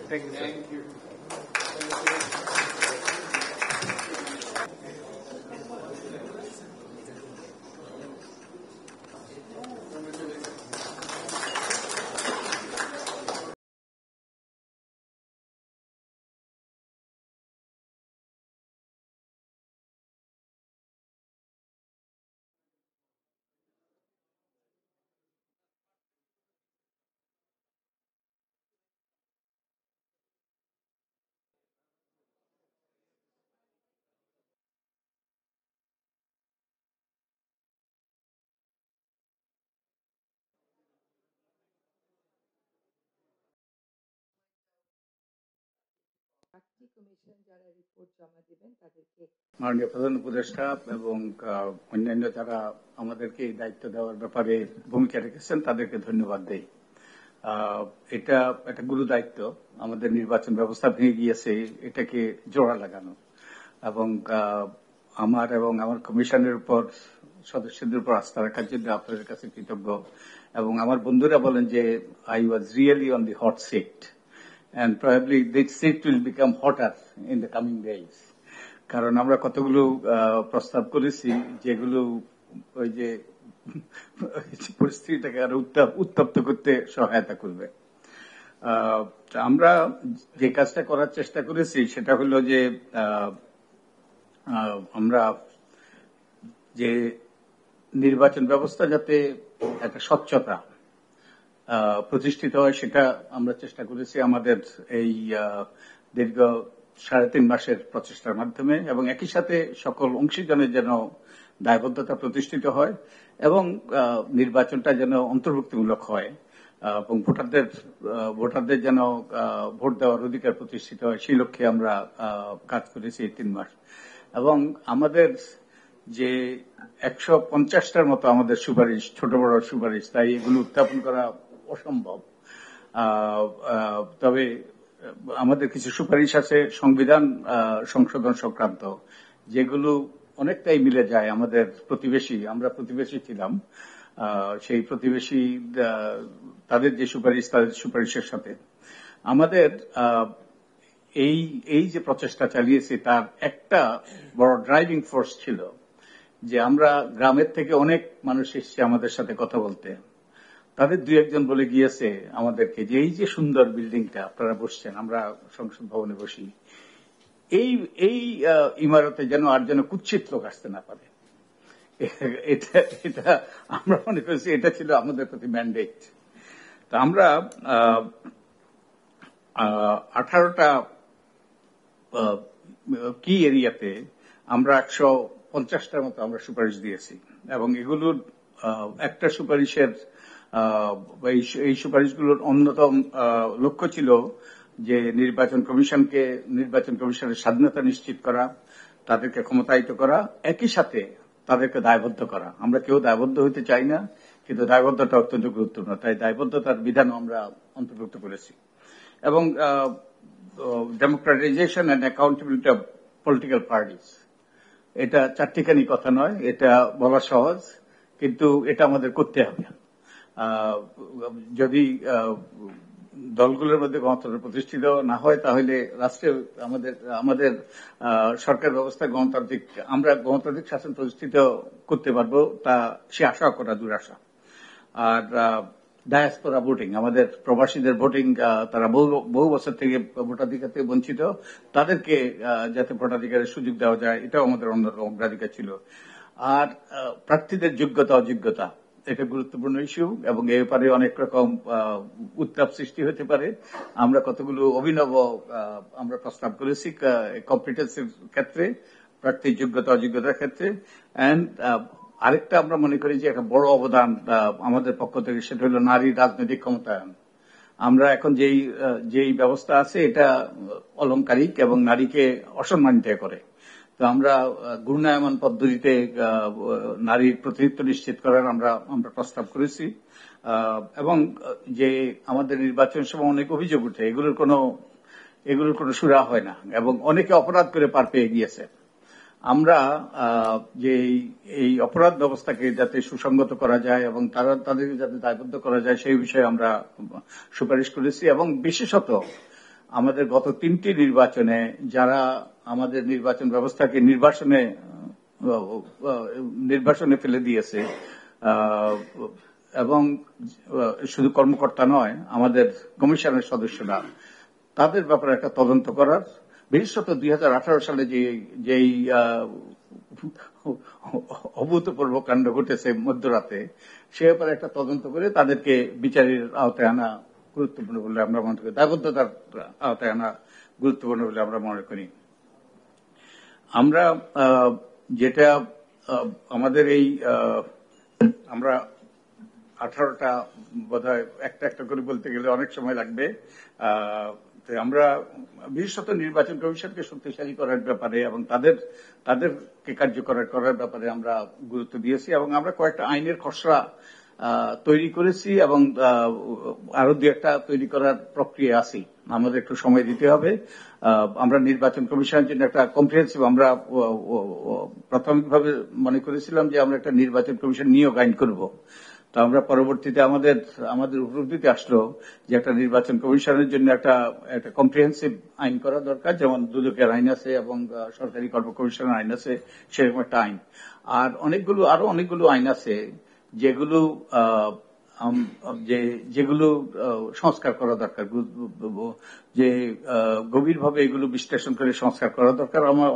Thank you sir. মাননীয় প্রধান উপদেষ্টা এবং অন্যান্য যারা আমাদেরকে এই দায়িত্ব দেওয়ার ব্যাপারে ভূমিকা রেখেছেন তাদেরকে ধন্যবাদ দেই। এটা একটা গুরু দায়িত্ব, আমাদের নির্বাচন ব্যবস্থা ভেঙে গিয়েছে এটাকে জোড়া লাগানো, এবং আমার এবং আমার কমিশনের উপর সদস্যদের উপর আস্থা রাখার জন্য আপনাদের কাছে কৃতজ্ঞ। এবং আমার বন্ধুরা বলেন যে I was really on the hot seat and probably this seat will become hotter in the coming days. কারণ আমরা কতগুলো প্রস্তাব করেছি যেগুলো ওই যে পরিস্থিতিটাকে আরো উত্তপ্ত করতে সহায়তা করবে। আমরা যে কাজটা করার চেষ্টা করেছি সেটা হলো যে আমরা যে নির্বাচন ব্যবস্থা যাতে একটা স্বচ্ছতা প্রতিষ্ঠিত হয় সেটা আমরা চেষ্টা করেছি আমাদের এই দীর্ঘ 3.5 মাসের প্রচেষ্টার মাধ্যমে, এবং একই সাথে সকল অংশীজনের যেন দায়বদ্ধতা প্রতিষ্ঠিত হয় এবং নির্বাচনটা যেন অন্তর্ভুক্তিমূলক হয় এবং ভোটারদের যেন ভোট দেওয়ার অধিকার প্রতিষ্ঠিত হয়, সেই লক্ষ্যে আমরা কাজ করেছি এই 3 মাস। এবং আমাদের যে 150টার মতো আমাদের সুপারিশ, ছোট বড় সুপারিশ, তাই এগুলো উত্থাপন করা অসম্ভব। তবে আমাদের কিছু সুপারিশ আছে সংবিধান সংশোধন সংক্রান্ত, যেগুলো অনেকটাই মিলে যায় আমাদের প্রতিবেশী, আমরা প্রতিবেশী ছিলাম, সেই প্রতিবেশী তাদের যে সুপারিশ, তাদের সুপারিশের সাথে আমাদের এই যে প্রচেষ্টা চালিয়েছি তার একটা বড় ড্রাইভিং ফোর্স ছিল যে আমরা গ্রামের থেকে অনেক মানুষ এসেছে আমাদের সাথে কথা বলতে। তাদের 2-1 বলে গিয়েছে আমাদেরকে যে এই যে সুন্দর বিল্ডিংটা আপনারা বসছেন, আমরা সংসদ ভবনে বসি, এই ইমারতে যেন আর যেন কুৎসিত লোক আসতে না পারে। এটা আমরা মনে করেছি এটা ছিল আমাদের প্রতি ম্যান্ডেট। তা আমরা 18টা কি এরিয়াতে আমরা 150টার মতো আমরা সুপারিশ দিয়েছি, এবং এগুলোর একটা সুপারিশের এই সুপারিশগুলোর অন্যতম লক্ষ্য ছিল যে নির্বাচন কমিশনের স্বাধীনতা নিশ্চিত করা, তাদেরকে ক্ষমতায়িত করা, একই সাথে তাদেরকে দায়বদ্ধ করা। আমরা কেউ দায়বদ্ধ হতে চাই না, কিন্তু দায়বদ্ধতা অত্যন্ত গুরুত্বপূর্ণ, তাই দায়বদ্ধতার বিধানও আমরা অন্তর্ভুক্ত করেছি। এবং democratization and accountability of political parties, এটা চারটিখানি কথা নয়, এটা বলা সহজ, কিন্তু এটা আমাদের করতে হবে। যদি দলগুলোর মধ্যে গণতন্ত্র প্রতিষ্ঠিত না হয় তাহলে রাষ্ট্রে আমাদের সরকার ব্যবস্থা আমরা গণতান্ত্রিক শাসন প্রতিষ্ঠিত করতে পারবো তা সে আশা করা দুরাশা। আর ডায়াসপোরা ভোটিং, আমাদের প্রবাসীদের ভোটিং, তারা বহু বছর থেকে ভোটাধিকার থেকে বঞ্চিত, তাদেরকে যাতে ভোটাধিকারের সুযোগ দেওয়া যায় এটাও আমাদের অন্যতম অগ্রাধিকার ছিল। আর প্রার্থীদের যোগ্যতা অযোগ্যতা, এটা গুরুত্বপূর্ণ ইস্যু, এবং এ ব্যাপারে অনেক রকম উত্তাপ সৃষ্টি হতে পারে। আমরা কতগুলো অভিনব আমরা প্রস্তাব করেছি কম্পিটেন্সির ক্ষেত্রে, প্রার্থীর যোগ্যতা অযোগ্যতার ক্ষেত্রে। এন্ড আরেকটা আমরা মনে করি যে একটা বড় অবদান আমাদের পক্ষ থেকে, সেটা হলো নারী রাজনৈতিক ক্ষমতায়ন। আমরা এখন যেই ব্যবস্থা আছে এটা অলংকারিক এবং নারীকে অসম্মানিত করে। তো আমরা ঘূর্ণায়মান পদ্ধতিতে নারীর প্রতিনিধিত্ব নিশ্চিত করার আমরা প্রস্তাব করেছি। এবং যে আমাদের নির্বাচনের সময় অনেক অভিযোগ উঠে, এগুলোর কোনো সুরা হয় না, এবং অনেকে অপরাধ করে পার পেয়ে গিয়েছে। আমরা যে এই অপরাধ ব্যবস্থাকে যাতে সুসংগত করা যায় এবং তাদেরকে যাতে দায়বদ্ধ করা যায় সেই বিষয়ে আমরা সুপারিশ করেছি। এবং বিশেষত আমাদের গত 3টি নির্বাচনে যারা আমাদের নির্বাচন ব্যবস্থাকে নির্বাসনে ফেলে দিয়েছে, এবং শুধু কর্মকর্তা নয়, আমাদের কমিশনের সদস্যরা, তাদের ব্যাপারে একটা তদন্ত করার, বিশেষত 2018 সালে যেই অভূতপূর্ব কাণ্ড ঘটেছে মধ্যরাতে, সে ব্যাপারে একটা তদন্ত করে তাদেরকে বিচারের আওতায় আনা গুরুত্বপূর্ণ বলে আমরা মনে করি, দায়বদ্ধতার আওতায় আনা গুরুত্বপূর্ণ বলে আমরা মনে করি। আমরা যেটা আমাদের এই আমরা 18টা বোধহয় একটা করে বলতে গেলে অনেক সময় লাগবে, আমরা বিশেষত নির্বাচন কমিশনকে শক্তিশালী করার ব্যাপারে এবং তাদেরকে কার্যকর করার ব্যাপারে আমরা গুরুত্ব দিয়েছি, এবং আমরা কয়েকটা আইনের খসড়া তৈরি করেছি এবং আরো দু একটা তৈরি করার প্রক্রিয়া আছি। আমাদের একটু সময় দিতে হবে। আমরা নির্বাচন কমিশনের জন্য একটা কম্প্রিহেন্সিভ, আমরা প্রাথমিকভাবে মনে করেছিলাম যে আমরা একটা নির্বাচন কমিশন নিয়োগ আইন করব। তো আমরা পরবর্তীতে আমাদের উপলব্ধিতে আসলো যে একটা নির্বাচন কমিশনের জন্য একটা কম্প্রিহেন্সিভ আইন করা দরকার, যেমন দুদকের আইন আছে এবং সরকারি কর্ম কমিশনের আইন আছে, সেরকম একটা আইন। আর আরো অনেকগুলো আইন আছে যেগুলো সংস্কার করা দরকার, যে গভীরভাবে এগুলো বিশ্লেষণ করে সংস্কার করা দরকার। আমার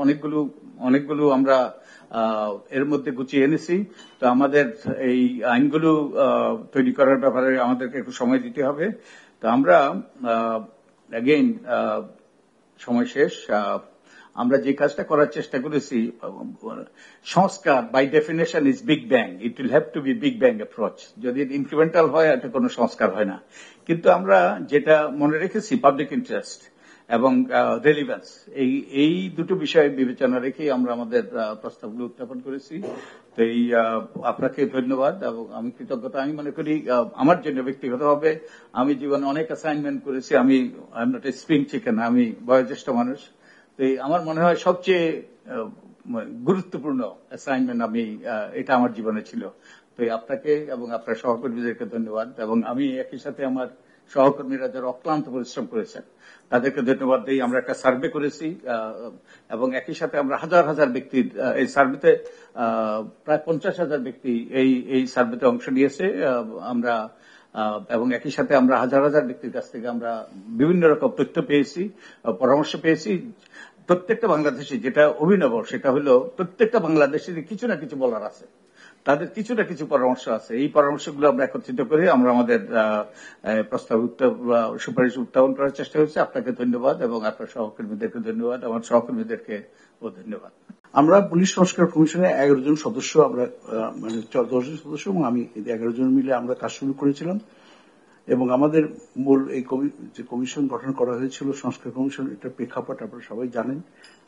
অনেকগুলো আমরা এর মধ্যে গুছিয়ে এনেছি। তো আমাদের এই আইনগুলো তৈরি করার ব্যাপারে আমাদেরকে একটু সময় দিতে হবে। তো আমরা অ্যাগেইন সময় শেষ, আমরা যে কাজটা করার চেষ্টা করেছি, সংস্কার by definition is big bang, it will have to be big bang approach. যদি ইনক্রিমেন্টাল হয়, এটা কোনো সংস্কার হয় না। কিন্তু আমরা যেটা মনে রেখেছি, পাবলিক ইন্টারেস্ট এবং রেলিভেন্স, এই দুটো বিষয় বিবেচনা রেখেই আমরা আমাদের প্রস্তাবগুলো উত্থাপন করেছি। তো আপনাকে ধন্যবাদ এবং আমি কৃতজ্ঞতা। আমি মনে করি আমার জন্য ব্যক্তিগতভাবে আমি জীবনে অনেক অ্যাসাইনমেন্ট করেছি। আমি নট এ স্প্রিং চিকেন, আমি বয়োজ্যেষ্ঠ মানুষ। তো আমার মনে হয় সবচেয়ে গুরুত্বপূর্ণ অ্যাসাইনমেন্ট এটা আমার জীবনে ছিল। তো আপনাকে এবং আপনার সহকর্মীদেরকে ধন্যবাদ, এবং আমি একই সাথে আমার সহকর্মীরা যারা অক্লান্ত পরিশ্রম করেছেন তাদেরকে ধন্যবাদ দিই। আমরা একটা সার্ভে করেছি এবং একই সাথে আমরা হাজার হাজার ব্যক্তির এই সার্ভেতে প্রায় 50,000 ব্যক্তি এই সার্ভেতে অংশ নিয়েছে। আমরা এবং একই সাথে আমরা হাজার হাজার ব্যক্তির কাছ থেকে আমরা বিভিন্ন রকম তথ্য পেয়েছি, পরামর্শ পেয়েছি। প্রত্যেকটা বাংলাদেশি যেটা অভিনব, সেটা হলো প্রত্যেকটা বাংলাদেশির কিছু না কিছু বলার আছে, তাদের কিছু না কিছু পরামর্শ আছে। এই পরামর্শগুলো আমরা একত্রিত করে আমরা আমাদের প্রস্তাব সুপারিশ উত্থাপন করার চেষ্টা করছি। আপনাকে ধন্যবাদ এবং আপনার সহকর্মীদেরকে ধন্যবাদ, আমার সহকর্মীদেরকে ও ধন্যবাদ। আমরা পুলিশ সংস্কার কমিশনে 11 জন সদস্য, আমরা মানে 10 জন সদস্য এবং আমি 11 জন মিলে আমরা কাজ শুরু করেছিলাম। এবং আমাদের মূল এই যে কমিশন গঠন করা হয়েছিল, সংস্কার কমিশন, এটা প্রেক্ষাপট আপনারা সবাই জানেন,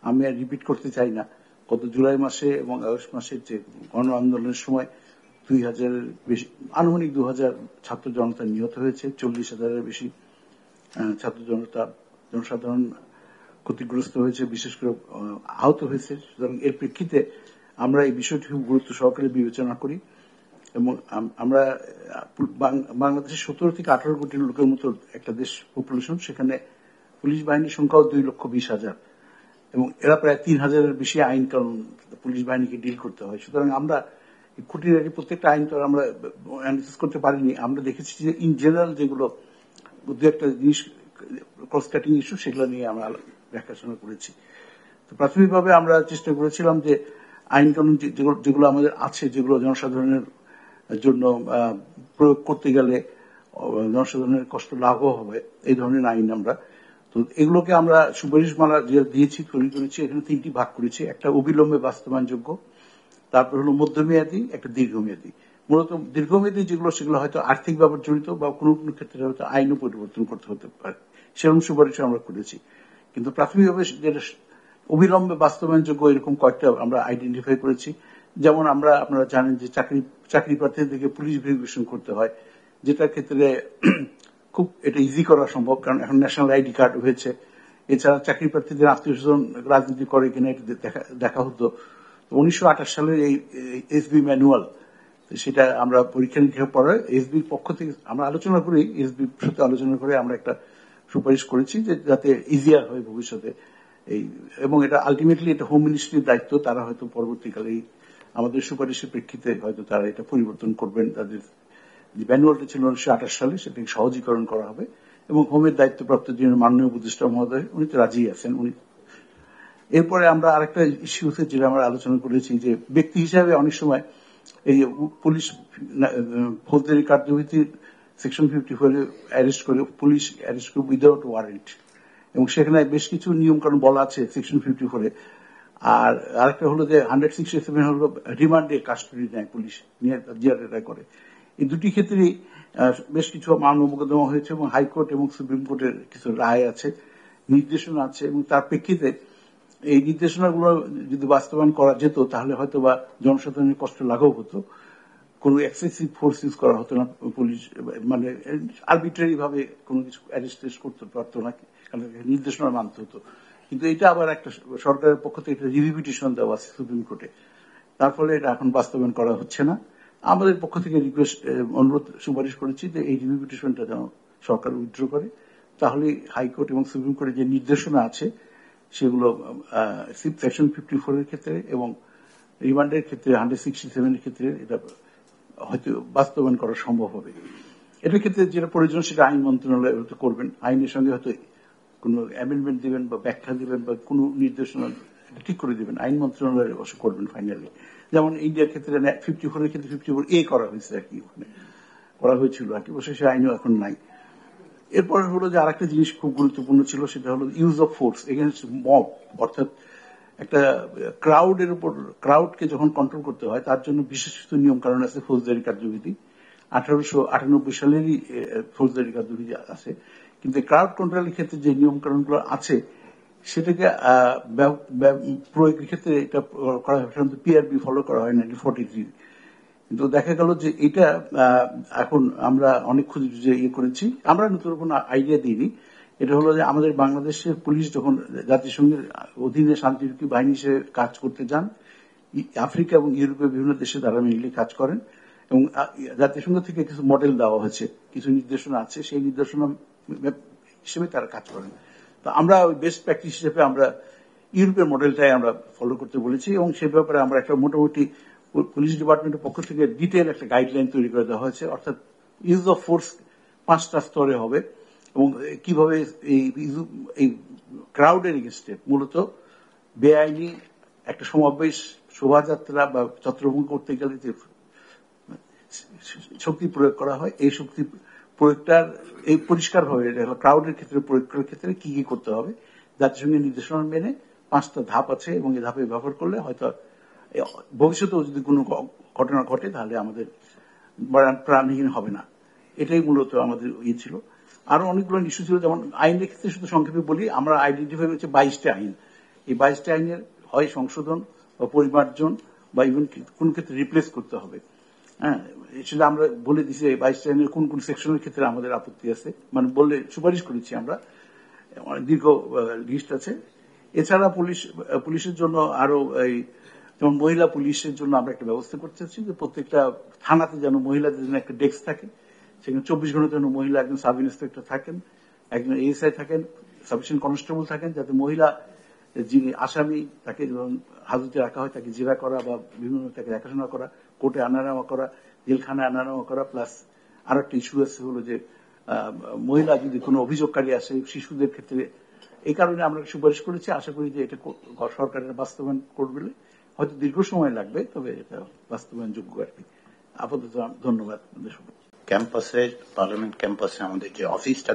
আমি আর রিপিট করতে চাই না। গত জুলাই মাসে এবং আগস্ট মাসের যে গণ আন্দোলনের সময় 2000-এর বেশি, আনুমানিক 2000 ছাত্র জনতা নিহত হয়েছে, 40,000-এর বেশি ছাত্র জনসাধারণ ক্ষতিগ্রস্ত হয়েছে, বিশেষ করে আহত হয়েছে। সুতরাং এর প্রেক্ষিতে আমরা এই বিষয়টি খুব গুরুত্ব সহকারে বিবেচনা করি এবং আমরা বাংলাদেশের 17 থেকে 18 কোটি লোকের মতো একটা দেশ পপুলেশন, সেখানে পুলিশ বাহিনীর সংখ্যাও 2,20,000 এবং এরা প্রায় 3,000-এর বেশি আইন কানুন পুলিশ বাহিনীকে ডিল করতে হয়। সুতরাং আমরা খুঁটিনাটি প্রত্যেকটা আইন তো আমরা অ্যানালাইসিস করতে পারিনি। আমরা দেখেছি যে ইন জেনারেল যেগুলো দু একটা জিনিস ক্রস কাটিং ইস্যু, সেগুলো নিয়ে আমরা দেখাশোনা করেছি। তো প্রাথমিকভাবে আমরা চেষ্টা করেছিলাম যে আইন কানুন যেগুলো আমাদের আছে, যেগুলো জনসাধারণের জন্য প্রয়োগ করতে গেলে জনসাধারণের কষ্ট লাঘব হবে, এই ধরনের আইন আমরা, তো এগুলোকে আমরা সুপারিশমালা দিয়েছি, তৈরি করেছি। এখানে 3টি ভাগ করেছি, একটা অবিলম্বে বাস্তবায়নযোগ্য, তারপর হলো মধ্যমেয়াদী, একটা দীর্ঘমেয়াদী। মূলত দীর্ঘমেয়াদী যেগুলো, সেগুলো হয়তো আর্থিক ব্যাপার জড়িত বা কোনো কোনো ক্ষেত্রে হয়তো আইনও পরিবর্তন করতে হতে পারে, সেরকম সুপারিশ আমরা করেছি। কিন্তু প্রাথমিকভাবে যেটা অবিলম্বে বাস্তবায়নযোগ্য, এরকম কয়েকটা আমরা আইডেন্টিফাই করেছি। যেমন আপনারা জানেন যে চাকরি প্রার্থীদেরকে পুলিশ ভেরিফিকেশন করতে হয়, যেটার ক্ষেত্রে খুব এটা ইজি করা সম্ভব, কারণ এখন ন্যাশনাল আইডি কার্ড হয়েছে। এছাড়া চাকরি প্রার্থীদের আত্মীয় স্বজন রাজনীতি করে কিনা এটা দেখা হতো। 1928 সালের এই এসবি ম্যানুয়াল, সেটা আমরা পরীক্ষা নিরীক্ষার পরে এসবির পক্ষ থেকে আমরা আলোচনা করি, এসবির সাথে আলোচনা করে আমরা একটা সুপারিশ করেছি যে যাতে ইজিয়ার হয় ভবিষ্যতে এই, এবং এটা আলটিমেটলি এটা হোম মিনিস্ট্রির দায়িত্ব। তারা হয়তো পরবর্তীকালে আমাদের সুপারিশের প্রেক্ষিতে হয়তো তারা এটা পরিবর্তন করবেন। তাদের যে ম্যানুয়ালটা ছিল 1928 সালে সেটাকে সহজীকরণ করা হবে এবং হোমের দায়িত্বপ্রাপ্ত যিনি মাননীয় উপদেষ্টা মহোদয় উনি তো রাজি আছেন। উনি এরপরে আমরা আরেকটা ইস্যু হচ্ছে যেটা আমরা আলোচনা করেছি যে ব্যক্তি হিসাবে অনেক সময় এই পুলিশ ফৌজদারি কার্যবিধির সেকশন 54 অ্যারেস্ট করে, পুলিশ অ্যারেস্ট করে উইদাউট ওয়ারেন্ট, এবং সেখানে বেশ কিছু নিয়ম কানুন বলা আছে সেকশন 54। আর আরেকটা হলো যে 167 হলো রিমান্ডে কাস্টডি নেয় পুলিশ, নিয়ে জিয়ারেটা করে। এই দুটি ক্ষেত্রেই বেশ কিছু মামলা মোকদ্দমা হয়েছে এবং হাইকোর্ট এবং সুপ্রিম কোর্টের কিছু রায় আছে, নির্দেশনা আছে, এবং তার প্রেক্ষিতে এই নির্দেশনাগুলো যদি বাস্তবায়ন করা যেত তাহলে হয়তো বা জনসাধারণের কষ্ট লাঘব হতো, কোনো এক্সেসিভ ফোর্স ইউজ করা হতো না, পুলিশ মানে আরবিট্রারি ভাবে কোনো কিছু অ্যারেস্ট করতে পারতো না, কারণ নির্দেশনা মানতে হতো। কিন্তু এটা আবার একটা সরকারের পক্ষ থেকে একটা রিভিউ পিটিশন দেওয়া আছে সুপ্রিম কোর্টে, তার ফলে এটা এখন বাস্তবায়ন করা হচ্ছে না। আমাদের পক্ষ থেকে রিকোয়েস্ট অনুরোধ সুপারিশ করেছি যে এই রিভিউ পিটিশনটা যেন সরকার উইথড্র করে, তাহলে হাইকোর্ট এবং সুপ্রিম কোর্টের যে নির্দেশনা আছে সেগুলো সেকশন 54 এর ক্ষেত্রে এবং রিমান্ডের ক্ষেত্রে 167 এর ক্ষেত্রে এটা হয়তো বাস্তবায়ন করা সম্ভব হবে। এটার ক্ষেত্রে যেটা প্রয়োজন সেটা আইন মন্ত্রণালয় করবেন, আইনের সঙ্গে হয়তো কোনো অ্যামেন্ডমেন্ট দিবেন বা ব্যাখ্যা দিবেন বা কোনো নির্দেশনা ঠিক করে দিবেন, আইন মন্ত্রণালয় অবশ্য করবেন ফাইনালি। যেমন ইন্ডিয়ার ক্ষেত্রে 54 এর ক্ষেত্রে 54A করা হয়েছে আর কি, ওখানে করা হয়েছিল আর কি, অবশ্য সে আইনও এখন নাই। এরপর হলো যে আরেকটা জিনিস খুব গুরুত্বপূর্ণ ছিল, সেটা হলো use of force against mob, অর্থাৎ একটা ক্রাউডের উপর, ক্রাউডকে যখন কন্ট্রোল করতে হয় তার জন্য বিশেষ কিছু নিয়ম কানুন আছে, ফৌজদারি কার্যবিধি 1898 সালেরই ফৌজদারি কার্যবিধি আছে। কিন্তু ক্রাউড কন্ট্রোলের ক্ষেত্রে যে নিয়ম কানুনগুলো আছে সেটাকে প্রয়োগের ক্ষেত্রে এটা করা হয়, সাধারণত পিআরবি ফলো করা হয় 1943। কিন্তু দেখা গেল যে এটা এখন আমরা অনেক খুঁজে ইয়ে করেছি, আমরা নতুন কোনো আইডিয়া দিইনি। এটা হলো যে আমাদের বাংলাদেশের পুলিশ যখন জাতিসংঘের অধীনে শান্তিরক্ষী বাহিনী হিসেবে কাজ করতে যান, আফ্রিকা এবং ইউরোপের বিভিন্ন দেশে তারা মিলে কাজ করেন, এবং জাতিসংঘ থেকে কিছু মডেল দেওয়া হয়েছে, কিছু নির্দেশনা আছে, সেই নির্দেশনা হিসেবে তারা কাজ করেন। তো আমরা বেস্ট প্র্যাকটিস হিসেবে আমরা ইউরোপের মডেলটাই আমরা ফলো করতে বলেছি, এবং সে ব্যাপারে আমরা একটা মোটামুটি পুলিশ ডিপার্টমেন্টের পক্ষ থেকে ডিটেইল একটা গাইডলাইন তৈরি করে দেওয়া হয়েছে, অর্থাৎ ইউজ অফ ফোর্স 5টা স্তরে হবে এবং কিভাবে এই ক্রাউডের এগেইনস্টে মূলত বেআইনি একটা সমাবেশ, শোভাযাত্রা বা ছত্রভঙ্গ করতে গেলে যে শক্তি প্রয়োগ করা হয়, এই শক্তি প্রয়োগটার এই পরিষ্কারভাবে ক্রাউডের ক্ষেত্রে প্রয়োগ করার ক্ষেত্রে কি কি করতে হবে জাতিসংঘের নির্দেশনা মেনে 5টা ধাপ আছে, এবং এই ধাপে ব্যবহার করলে হয়তো ভবিষ্যতেও যদি কোনো ঘটনা ঘটে তাহলে আমাদের প্রাণহীন হবে না। এটাই মূলত আমাদের ইয়ে ছিল। আরো অনেকগুলো ইস্যু ছিল, যেমন আইনের ক্ষেত্রে শুধু সংক্ষেপে বলি, আমরা আইডেন্টিফাই হচ্ছে 22টা আইন। এই 22টা আইনের হয় সংশোধন বা পরিমার্জন বা ইভেন কোন ক্ষেত্রে রিপ্লেস করতে হবে। হ্যাঁ, সেটা আমরা বলে দিচ্ছি 22টা আইনের কোন কোন সেকশনের ক্ষেত্রে আমাদের আপত্তি আছে, মানে বললে সুপারিশ করেছি আমরা, দীর্ঘ লিস্ট আছে। এছাড়া পুলিশের জন্য আরো এই যেমন মহিলা পুলিশের জন্য আমরা একটা ব্যবস্থা করতে চাচ্ছি যে প্রত্যেকটা থানাতে যেন মহিলাদের জন্য একটা ডেস্ক থাকে, সেখানে 24 ঘন্টার জন্য মহিলা একজন সাব ইন্সপেক্টর থাকেন, একজন এএসআই থাকেন, সাবস্টেশন কনস্টেবল থাকেন, যাতে মহিলা যিনি আসামি তাকে যখন হাজতে রাখা হয় তাকে জেরা করা বা বিভিন্ন তাকে দেখাশোনা করা, কোর্টে আনা নেওয়া করা, জেলখানায় আনা নেওয়া করা। প্লাস আর একটা ইস্যু আছে হলো যে মহিলা যদি কোনো অভিযোগকারী আসে শিশুদের ক্ষেত্রে, এই কারণে আমরা সুপারিশ করেছি। আশা করি যে এটা সরকারের বাস্তবায়ন করবে, হয়তো দীর্ঘ সময় লাগবে, তবে এটা বাস্তবায়ন যোগ্য আর কি। আপাতত ধন্যবাদ। ক্যাম্পাসে, পার্লামেন্ট ক্যাম্পাসে আমাদের যে অফিসটা,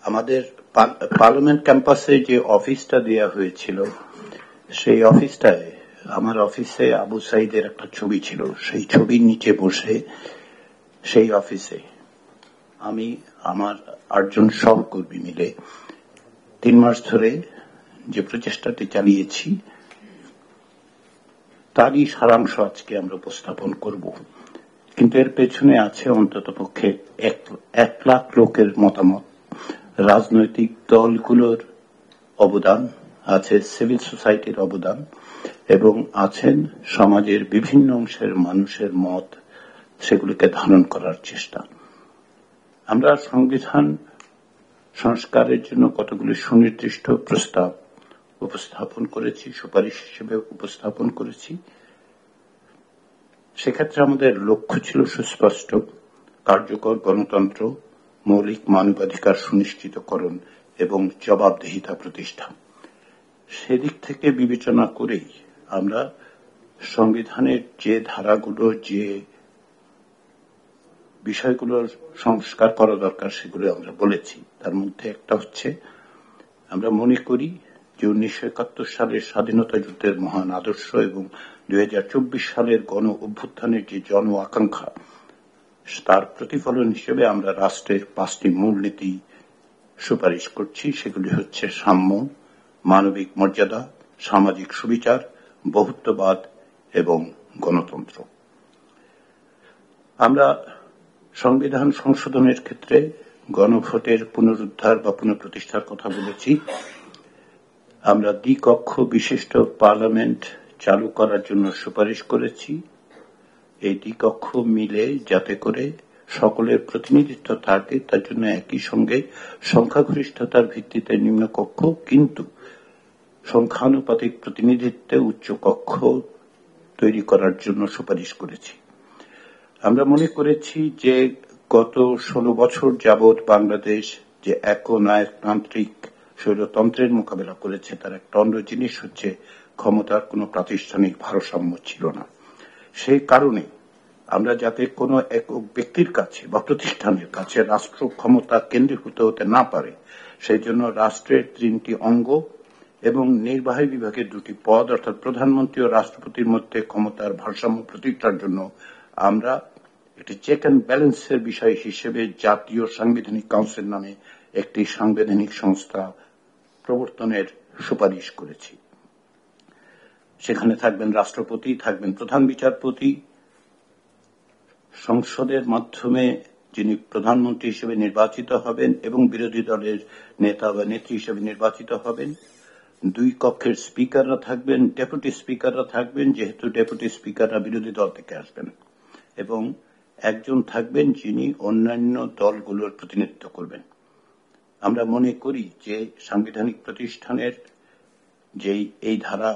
আমাদের পার্লামেন্ট ক্যাম্পাসে যে অফিসটা দেওয়া হয়েছিল, সেই অফিসটায় আমার অফিসে আবু সাইদের একটা ছবি ছিল। সেই ছবির নিচে বসে সেই অফিসে আমি আমার 8 জন সহকর্মী মিলে 3 মাস ধরে যে প্রচেষ্টাটি চালিয়েছি তারই সারাংশ আজকে আমরা উপস্থাপন করব। কিন্তু এর পেছনে আছে অন্ততপক্ষে 1 লাখ লোকের মতামত, রাজনৈতিক দলগুলোর অবদান, আছে সিভিল সোসাইটির অবদান, এবং আছেন সমাজের বিভিন্ন অংশের মানুষের মত, সেগুলিকে ধারণ করার চেষ্টা। আমরা সংবিধান সংস্কারের জন্য কতগুলি সুনির্দিষ্ট প্রস্তাব উপস্থাপন করেছি, সুপারিশ হিসেবে উপস্থাপন করেছি। সেক্ষেত্রে আমাদের লক্ষ্য ছিল সুস্পষ্ট: কার্যকর গণতন্ত্র, মৌলিক মানবাধিকার সুনিশ্চিতকরণ এবং জবাবদিহিতা প্রতিষ্ঠা। সেদিক থেকে বিবেচনা করেই আমরা সংবিধানের যে ধারাগুলো, যে বিষয়গুলোর সংস্কার করা দরকার সেগুলো আমরা বলেছি। তার মধ্যে একটা হচ্ছে, আমরা মনে করি যে 1971 সালের স্বাধীনতা যুদ্ধের মহান আদর্শ এবং 2024 সালের গণ অভ্যুত্থানের যে জন আকাঙ্ক্ষা, তার প্রতিফলন হিসেবে আমরা রাষ্ট্রের 5টি মূলনীতি সুপারিশ করছি। সেগুলি হচ্ছে সাম্য, মানবিক মর্যাদা, সামাজিক সুবিচার, বহুত্ববাদ এবং গণতন্ত্র। আমরা সংবিধান সংশোধনের ক্ষেত্রে গণভোটের পুনরুদ্ধার বা পুনঃপ্রতিষ্ঠার কথা বলেছি। আমরা দ্বিকক্ষ বিশিষ্ট পার্লামেন্ট চালু করার জন্য সুপারিশ করেছি। এই দ্বিকক্ষ মিলে যাতে করে সকলের প্রতিনিধিত্ব থাকে, তার জন্য একই সঙ্গে সংখ্যাগরিষ্ঠতার ভিত্তিতে নিম্নকক্ষ কিন্তু সংখ্যানুপাতিক প্রতিনিধিত্বে উচ্চ কক্ষ তৈরি করার জন্য সুপারিশ করেছি। আমরা মনে করেছি যে গত 16 বছর যাবৎ বাংলাদেশ যে একনায়কতান্ত্রিক স্বৈরতন্ত্রের মোকাবেলা করেছে, তার একটা অন্য জিনিস হচ্ছে ক্ষমতার কোনো প্রাতিষ্ঠানিক ভারসাম্য ছিল না। সেই কারণে আমরা যাতে কোনো একক ব্যক্তির কাছে বা প্রতিষ্ঠানের কাছে রাষ্ট্র ক্ষমতা কেন্দ্রীভূত হতে না পারে, সেই জন্য রাষ্ট্রের 3টি অঙ্গ এবং নির্বাহী বিভাগের 2টি পদ অর্থাৎ প্রধানমন্ত্রী ও রাষ্ট্রপতির মধ্যে ক্ষমতার ভারসাম্য প্রতিষ্ঠার জন্য আমরা একটি চেক অ্যান্ড ব্যালেন্সের বিষয় হিসেবে জাতীয় সাংবিধানিক কাউন্সিল নামে একটি সাংবিধানিক সংস্থা প্রবর্তনের সুপারিশ করেছি। সেখানে থাকবেন রাষ্ট্রপতি, থাকবেন প্রধান বিচারপতি, সংসদের মাধ্যমে যিনি প্রধানমন্ত্রী হিসেবে নির্বাচিত হবেন এবং বিরোধী দলের নেতা বা নেত্রী হিসেবে নির্বাচিত হবেন। 2 কক্ষের স্পিকাররা থাকবেন, ডেপুটি স্পিকাররা থাকবেন, যেহেতু ডেপুটি স্পিকাররা বিরোধী দল থেকে আসবেন, এবং একজন থাকবেন যিনি অন্যান্য দলগুলোর প্রতিনিধিত্ব করবেন। আমরা মনে করি যে সাংবিধানিক প্রতিষ্ঠানের যেই এই ধারা,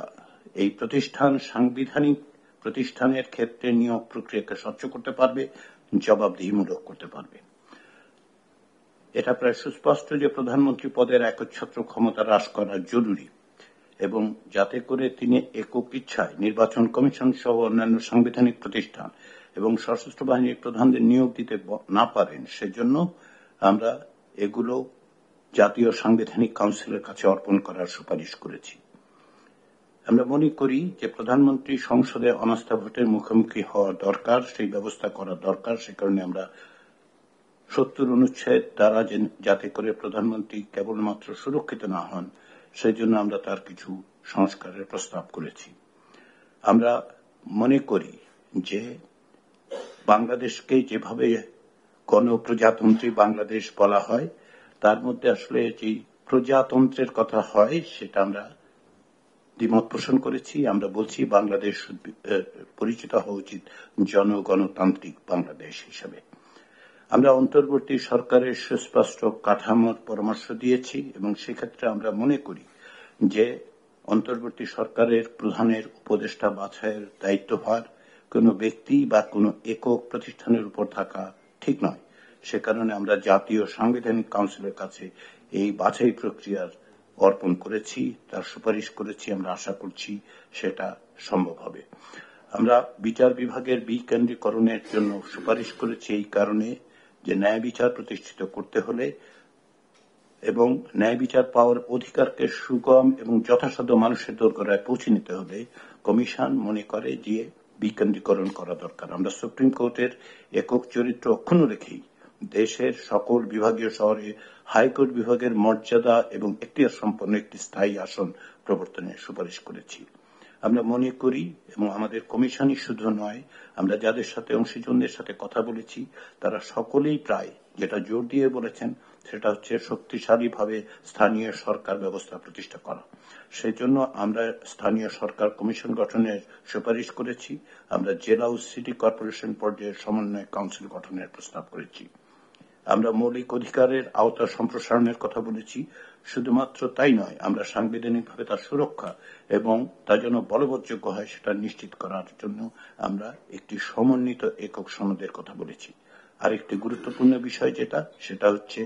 এই প্রতিষ্ঠান সাংবিধানিক প্রতিষ্ঠানের ক্ষেত্রে নিয়োগ প্রক্রিয়াকে স্বচ্ছ করতে পারবে, জবাবদিহিমূলক করতে পারবে। এটা প্রায় সুস্পষ্ট যে প্রধানমন্ত্রী পদের একচ্ছত্র ক্ষমতা হ্রাস করা জরুরি, এবং যাতে করে তিনি একক ইচ্ছায় নির্বাচন কমিশন সহ অন্যান্য সাংবিধানিক প্রতিষ্ঠান এবং সশস্ত্র বাহিনীর প্রধানদের নিয়োগ দিতে না পারেন, সেজন্য আমরা এগুলো জাতীয় সাংবিধানিক কাউন্সিলের কাছে অর্পণ করার সুপারিশ করেছি। আমরা মনে করি যে প্রধানমন্ত্রী সংসদে অনাস্থা ভোটের মুখোমুখি হওয়া দরকার, সেই ব্যবস্থা করা দরকার। সে কারণে আমরা 70 অনুচ্ছেদ দ্বারা যাতে করে প্রধানমন্ত্রী কেবলমাত্র সুরক্ষিত না হন, সেই জন্য আমরা তার কিছু সংস্কারের প্রস্তাব করেছি। আমরা মনে করি যে বাংলাদেশকে যেভাবে গণপ্রজাতন্ত্রী বাংলাদেশ বলা হয়, তার মধ্যে আসলে যে প্রজাতন্ত্রের কথা হয় সেটা আমরা দ্বিমত পোষণ করেছি। আমরা বলছি বাংলাদেশ পরিচিত হওয়া উচিত জনগণতান্ত্রিক বাংলাদেশ হিসেবে। আমরা অন্তর্বর্তী সরকারের সুস্পষ্ট কাঠামোর পরামর্শ দিয়েছি, এবং সেক্ষেত্রে আমরা মনে করি যে অন্তর্বর্তী সরকারের প্রধানের উপদেষ্টা বাছাইয়ের দায়িত্বভার কোনো ব্যক্তি বা কোনো একক প্রতিষ্ঠানের উপর থাকা ঠিক নয়। সে কারণে আমরা জাতীয় সাংবিধানিক কাউন্সিলের কাছে এই বাছাই প্রক্রিয়ার অর্পণ করেছি, তার সুপারিশ করেছি। আমরা আশা করছি সেটা সম্ভব হবে। আমরা বিচার বিভাগের বিকেন্দ্রীকরণের জন্য সুপারিশ করেছি এই কারণে যে ন্যায় বিচার প্রতিষ্ঠিত করতে হলে এবং ন্যায় বিচার পাওয়ার অধিকারকে সুগম এবং যথাসাধ্য মানুষের দোরগোড়ায় পৌঁছে নিতে হলে কমিশন মনে করে যে বিকেন্দ্রীকরণ করা দরকার। আমরা সুপ্রিম কোর্টের একক চরিত্র অক্ষুণ্ণ রেখেই দেশের সকল বিভাগীয় শহরে হাইকোর্ট বিভাগের মর্যাদা এবং এখতিয়ার সম্পন্ন একটি স্থায়ী আসন প্রবর্তনের সুপারিশ করেছি। আমরা মনে করি, এবং আমাদের কমিশনই শুধু নয়, আমরা যাদের সাথে অংশীজনদের সাথে কথা বলেছি তারা সকলেই প্রায় যেটা জোর দিয়ে বলেছেন সেটা হচ্ছে শক্তিশালীভাবে স্থানীয় সরকার ব্যবস্থা প্রতিষ্ঠা করা। সেই জন্য আমরা স্থানীয় সরকার কমিশন গঠনের সুপারিশ করেছি। আমরা জেলা ও সিটি কর্পোরেশন পর্যায়ে সমন্বয় কাউন্সিল গঠনের প্রস্তাব করেছি। আমরা মৌলিক অধিকারের আওতা সম্প্রসারণের কথা বলেছি। শুধুমাত্র তাই নয়, আমরা সাংবিধানিকভাবে তার সুরক্ষা এবং তা যেন বলবৎযোগ্য হয় সেটা নিশ্চিত করার জন্য আমরা একটি সমন্বিত একক সনদের কথা বলেছি। আরেকটি গুরুত্বপূর্ণ বিষয় সেটা হচ্ছে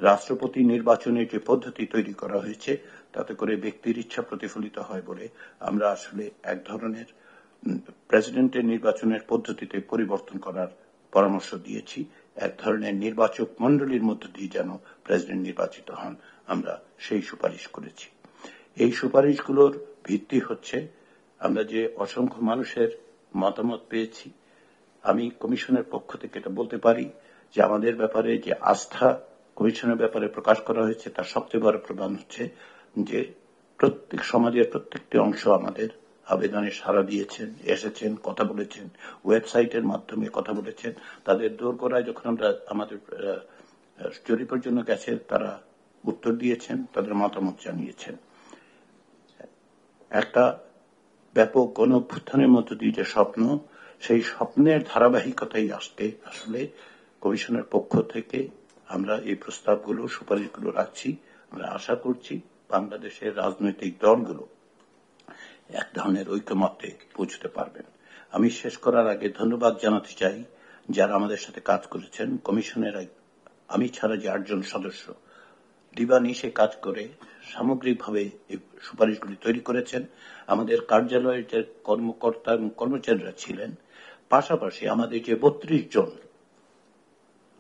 রাষ্ট্রপতি নির্বাচনের যে পদ্ধতি তৈরি করা হয়েছে তাতে করে ব্যক্তির ইচ্ছা প্রতিফলিত হয় বলে আমরা আসলে এক ধরনের প্রেসিডেন্টের নির্বাচনের পদ্ধতিতে পরিবর্তন করার পরামর্শ দিয়েছি। এক ধরনের নির্বাচক মণ্ডলীর মধ্য দিয়ে যেন প্রেসিডেন্ট নির্বাচিত হন, আমরা সেই সুপারিশ করেছি। এই সুপারিশগুলোর ভিত্তি হচ্ছে আমরা যে অসংখ্য মানুষের মতামত পেয়েছি। আমি কমিশনের পক্ষ থেকে এটা বলতে পারি যে আমাদের ব্যাপারে যে আস্থা কমিশনের ব্যাপারে প্রকাশ করা হয়েছে তার সবচেয়ে বড় প্রমাণ হচ্ছে যে প্রত্যেক সমাজের প্রত্যেকটি অংশ আমাদের আবেদনে সাড়া দিয়েছেন, এসেছেন, কথা বলেছেন, ওয়েবসাইটের মাধ্যমে কথা বলেছেন। তাদের দোরগোড়ায় যখন আমরা আমাদের জরিপের জন্য গেছে তারা উত্তর দিয়েছেন, তাদের মতামত জানিয়েছেন। একটা ব্যাপক গণ অভ্যুত্থানের মধ্য দিয়ে যে স্বপ্ন, সেই স্বপ্নের ধারাবাহিকতাই আসলে কমিশনের পক্ষ থেকে আমরা এই প্রস্তাবগুলো সুপারিশগুলো রাখছি। আমরা আশা করছি বাংলাদেশের রাজনৈতিক দলগুলো এক ধরনের ঐকমত্যে পৌঁছতে পারবেন। আমি শেষ করার আগে ধন্যবাদ জানাতে চাই যারা আমাদের সাথে কাজ করেছেন। কমিশনের আমি ছাড়া যে 8 জন সদস্য দিবানিশে কাজ করে সামগ্রিকভাবে এই সুপারিশগুলি তৈরি করেছেন। আমাদের কার্যালয়ের যে কর্মকর্তা এবং কর্মচারীরা ছিলেন, পাশাপাশি আমাদের যে 32 জন